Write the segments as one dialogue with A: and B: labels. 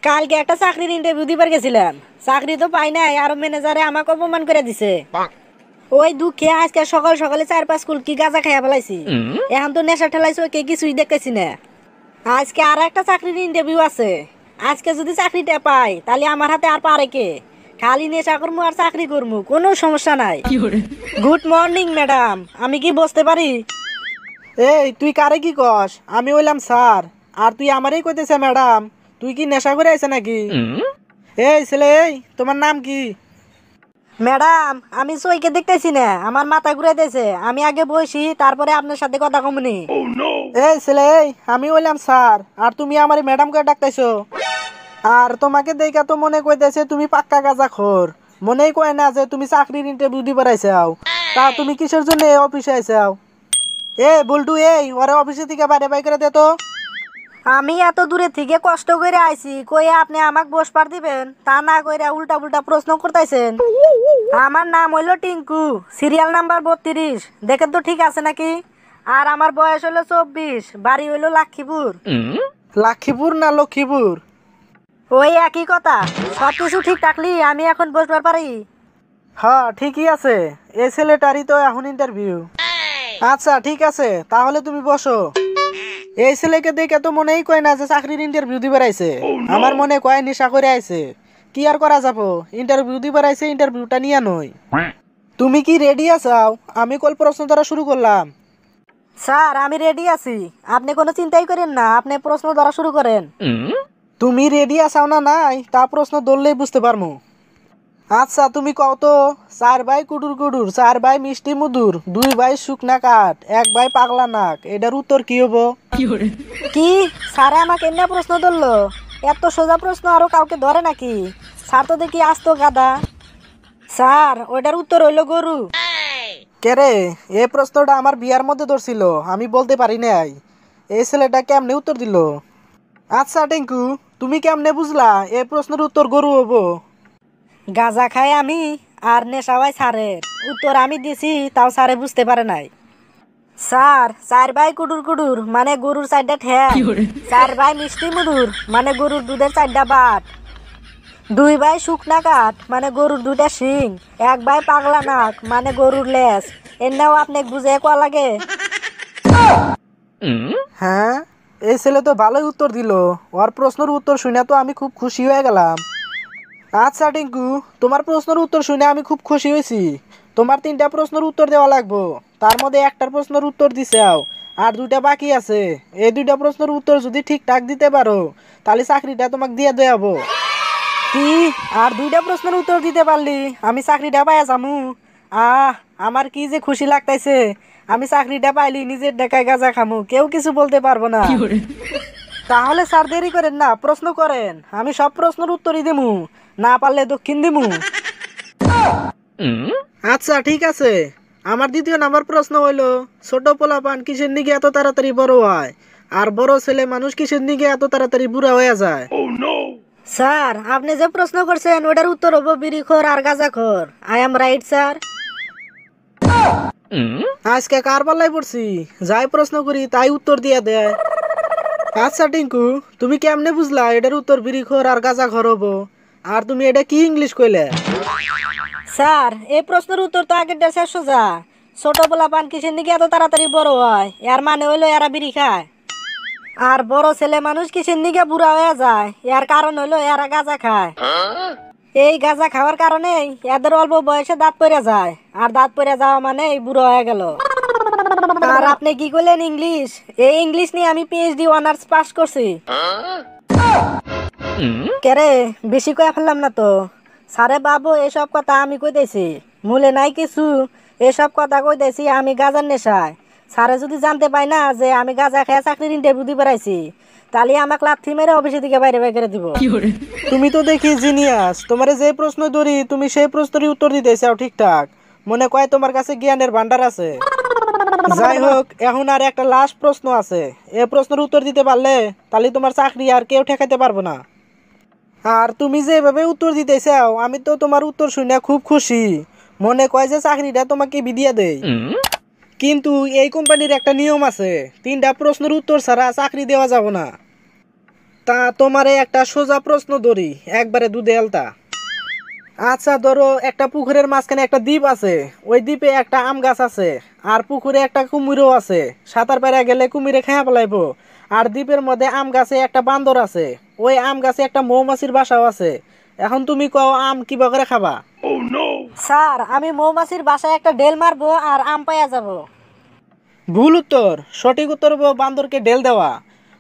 A: কালকে একটা চাকরির ইন্টারভিউ দিবার গেছিলাম, চাকরি তো পাই নাই, আর ম্যানেজারে আমাকে অপমান করে দিছে। ওই দুঃখে আজকে সকাল সকালে 4-5 কুলকি গাঁজা খাইয়া ফেলাইছি। এখন তো নেশা ঠেলাইছে, ওকে কিছুই দেখতেছি না। আজকে আর একটা চাকরির ইন্টারভিউ আছে, আজকে যদি চাকরিটা পাই তাহলে আমার হাতে আর পারে কে? খালি নেশা করবো আর চাকরি করবো, কোনো সমস্যা নাই। গুড মর্নিং ম্যাডাম, আমি কি বসতে পারি?
B: এই তুই কারে কি কস? আমি হইলাম স্যার, আর তুই আমারই কইতেছে ম্যাডাম। তুই কি নেশা করে আইছে নাকি? এই ছেলে, এই তোমার নাম কি?
A: ম্যাডাম, আমি সইকে দেখতেছি না, আমার মাথা ঘুরাইতেছে। আমি আগে বসি, তারপরে আপনার সাথে কথা কমনি।
B: এই ছেলে, এই আমি হইলাম স্যার, আর তুমি আমার ম্যাডাম করে ডাকতেছো। আর তোমাকে দেখা তো মনে কইতেছে তুমি পাক্কা গাঁজাখোর। মনেই কয় না যে তুমি চাকরির ইন্টারভিউ দিবার আইছাও। তা তুমি কিসের জন্য এই অফিসে আইছাও? এ বল্টু, এই ওরে অফিসে থেকে বাইরে বাই করে দে তো।
A: আমি এত দূরে থেকে কষ্ট করে আইছি, কই আপনি আমাকে বসবার দিবেন? তা না কইরা উল্টা উল্টা প্রশ্ন করতেছেন। আমার নাম হইলো টিঙ্কু, সিরিয়াল নাম্বার 32। দেখেন তো ঠিক আছে নাকি? আর আমার বয়স হলো 24, বাড়ি হইলো লক্ষ্মীপুর।
B: লক্ষ্মীপুর না লক্ষ্মীপুর?
A: ওই একই কথা। সব কিছু ঠিক থাকলি আমি এখন বসবার পারি।
B: হ্যাঁ ঠিকই আছে, এই ছেলেটারই তো এখন ইন্টারভিউ। আচ্ছা ঠিক আছে, তাহলে তুমি বসো। এই ছেলেকে দেখে তো মনেই কয় না যে চাকরির ইন্টারভিউ দিবার আইছে। আমার মনে কয় নেশা করে আইছে। কি আর করা যাবো, ইন্টারভিউ দিবার আইছে, ইন্টারভিউটা নিয়ে নই। তুমি কি রেডি আছাও? আমি কল প্রশ্ন ধরা শুরু করলাম।
A: স্যার, আমি রেডি আছি, আপনি কোনো চিন্তাই করেন না, আপনি প্রশ্ন ধরা শুরু করেন।
B: তুমি রেডি আছাও না নাই তা প্রশ্ন ধরলেই বুঝতে পারমু। আচ্ছা তুমি কও তো, 4 ভাই কুডুর কুডুর, 4 ভাই মিষ্টি মুদুর, 2 ভাই শুকনা কাঠ, 1 ভাই পাগলা নাক, এটার উত্তর কি হবো?
A: কি? স্যারে আমাকে এমনি প্রশ্ন ধরলো? এত সোজা প্রশ্ন আরো কাউকে ধরে নাকি? স্যার তো দেখি আস্ত গাদা। স্যার, ওইটার উত্তর হইলো গরু।
B: কেরে, এই প্রশ্নটা আমার বিয়ার মধ্যে ধরছিল, আমি বলতে পারি নাই। এই ছেলেটা কেমনে উত্তর দিল? আচ্ছা টিঙ্কু, তুমি কেমনে বুঝলা এই প্রশ্নের উত্তর গরু হবো?
A: গাঁজা খাই আমি, আর নেশা হয় স্যারের। উত্তর আমি দিছি, তাও স্যারে বুঝতে পারে নাই। স্যার, 4 ভাই কুডুর কুডুর মানে গরুর 4টা ঠ্যাং। 4 ভাই মিষ্টি মুদুর মানে গরুর দুধের 4টা বাট। 2 ভাই শুকনা কাঠ মানে গরুর 2টা শিং। 1 ভাই পাগলা নাক মানে গরুর লেজ। এর আপনি বুঝে কোয়া লাগে?
B: হ্যাঁ, এই ছেলে তো ভালোই উত্তর দিল। ওর প্রশ্নের উত্তর শুনে তো আমি খুব খুশি হয়ে গেলাম। আচ্ছা টিঙ্কু, তোমার প্রশ্নের উত্তর শুনে আমি খুব খুশি হয়েছি। তোমার 3টা প্রশ্নের উত্তর দেওয়া লাগবো, তার মধ্যে একটার প্রশ্নের উত্তর দিছাও, আর 2টা বাকি আছে। এই 2টা প্রশ্নের উত্তর যদি ঠিকঠাক দিতে পারো তাহলে চাকরিটা তোমাকে দিয়ে দেবো।
A: কি? আর 2টা প্রশ্নের উত্তর দিতে পারলি আমি চাকরিটা পাইয়া যামু? আমার কি যে খুশি লাগতাইছে। আমি চাকরিটা পাইলি নিজের টাকায় গাঁজা খামু, কেউ কিছু বলতে পারবো না। তাহলে স্যার দেরি করেন না, প্রশ্ন করেন, আমি সব প্রশ্নের উত্তরই দিমু, না পারলে দক্ষিণ দিমু।
B: আচ্ছা ঠিক আছে, আমার 2য় নাম্বার প্রশ্ন হইলো, ছোট পোলাপান কিসের নিগে এত তাড়াতাড়ি বড় হয়, আর বড় ছেলে মানুষ কিসের নিগে এত তাড়াতাড়ি বুড়া হয়ে যায়?
A: স্যার, আপনি যে প্রশ্ন করছেন ওটার উত্তর হবো বিড়িখোর আর গাঁজাখোর। I am right sir.
B: আজকে কার পাল্লায় পড়ছি, যাই প্রশ্ন করি তাই উত্তর দিয়ে দেয়। আচ্ছা টিঙ্কু, তুমি কেমনে বুঝলা এটার উত্তর বিড়িখোর আর গাঁজাখোর হবো? আর তুমি এটা কি ইংলিশ কইলে?
A: স্যার, এই প্রশ্নের উত্তর তো আগেরটা শেষ সোজা। ছোট পোলাপান কিসের দিকে এত তাড়াতাড়ি বড় হয়, এর মানে হইলো এরা বিড়ি খায়। আর বড় ছেলে মানুষ কিসের দিকে বুড়া হয়ে যায়, এর কারণ হইলো এরা গাঁজা খায়। এই গাঁজা খাওয়ার কারণেই এদের অল্প বয়সে দাঁত পড়ে যায়, আর দাঁত পড়ে যাওয়া মানে বুড়ো হয়ে গেল। আর আপনি কি করলেন ইংলিশ? এই ইংলিশ নিয়ে আমি পিএইচডি অনার্স পাস করছি। কেরে, বেশি কয়ে ফেললাম না তো? সারে বাবু, এসব কথা আমি কইতেছি, মূলে নাই কিছু। এসব কথা কইতেছি আমি গাঁজার নেশায়। স্যারে যদি জানতে পাই না যে আমি গাঁজা খেয়ে চাকরির ইন্টারভিউ দিতে পারাইছি, তাহলে আমাকে লাথি মেরে অফিসে থেকে বাইরে বের করে দিব।
B: তুমি তো দেখি জিনিয়াস, তোমারে যে প্রশ্ন ধরি তুমি সেই প্রশ্নেরই উত্তর দিতে চাও ঠিকঠাক। মনে কয় তোমার কাছে জ্ঞানের ভান্ডার আছে। যাই হোক, এখন আর একটা লাস্ট প্রশ্ন আছে। এই প্রশ্নের উত্তর দিতে পারলে তাহলে তোমার চাকরি আর কেউ ঠেকাইতে পারবো না। আর তুমি যেভাবে উত্তর দিতে চাও, আমি তো তোমার উত্তর শুনে খুব খুশি। মনে কয় যে চাকরিটা তোমাকে বিদিয়ে দেই। কিন্তু এই কোম্পানির একটা নিয়ম আছে, 3টা প্রশ্নের উত্তর ছাড়া চাকরি দেওয়া যাব না। তা তোমারে একটা সোজা প্রশ্ন ধরি, একবারে দুধে আলতা। আচ্ছা ধরো একটা পুকুরের মাঝখানে একটা দ্বীপ আছে, ওই দ্বীপে একটা আম গাছ আছে, আর পুকুরে একটা কুমিরও আছে। সাঁতার পেরে গেলে কুমিরে খেয়া ফেলাইবো। আর দ্বীপের মধ্যে আম গাছে একটা বান্দর আছে, ওই আম গাছে একটা মৌমাছির বাসাও আছে। এখন তুমি কও আম কিবা করে খাবা?
A: স্যার আমি মৌমাছির বাসায় একটা ডেল মারবো আর আম পাইয়া যাব।
B: ভুল উত্তর। সঠিক উত্তর হলো বান্দরকে ঢেল দেওয়া।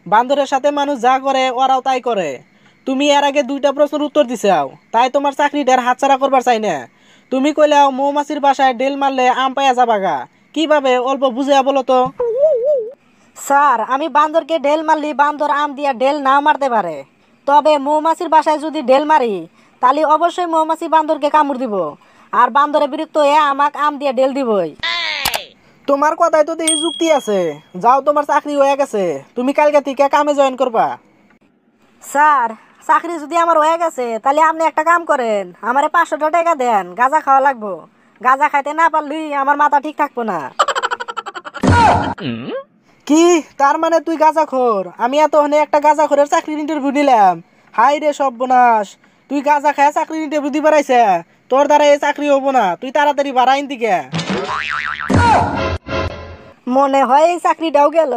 B: বান্দরের সাথে মানুষ যা করে ওরাও তাই করে। তুমি এর আগে দুইটা প্রশ্নের উত্তর দিছাও, তাই তোমার চাকরিটার হাতছাড়া করবার চাই না। তুমি কইলাও মৌমাছির বাসায় ডেল মারলে আম পাইয়া যাবাগা, কিভাবে অল্প বুঝিয়া বলো তো।
A: স্যার আমি বান্দরকে ডেল মারলি বান্দর আম দিয়া ডেল না মারতে পারে, তবে মৌমাছির বাসায় যদি ডেল মারি তাহলে অবশ্যই মৌমাছি বান্দরকে কামড় দিব, আর বান্দরে বিরক্ত হয়ে আমাক আম দিয়া ডেল দিবই।
B: তোমার কথাই তো দেখি যুক্তি আছে। যাও, তোমার চাকরি হয়ে গেছে, তুমি কালকে থেকে কামে জয়েন করবা।
A: স্যার চাকরি যদি আমার হয়ে গেছে তাহলে আপনি একটা কাম করেন, আমারে 500 টাকা দেন, গাঁজা খাওয়া লাগবো। গাঁজা খাইতে না পারলি আমার মাথা ঠিক থাকবো না।
B: কি তার মানে তুই গাঁজাখোর? আমি এতক্ষণে একটা গাঁজাখোরের চাকরির ইন্টারভিউ নিলাম। হাই রে সর্বনাশ, তুই গাঁজা খায় চাকরির ইন্টারভিউ দিবার আইছে? তোর দ্বারা এই চাকরি হবো না, তুই তাড়াতাড়ি বাড়াইন দিকে।
A: মনে হয় এই চাকরিটাও গেল।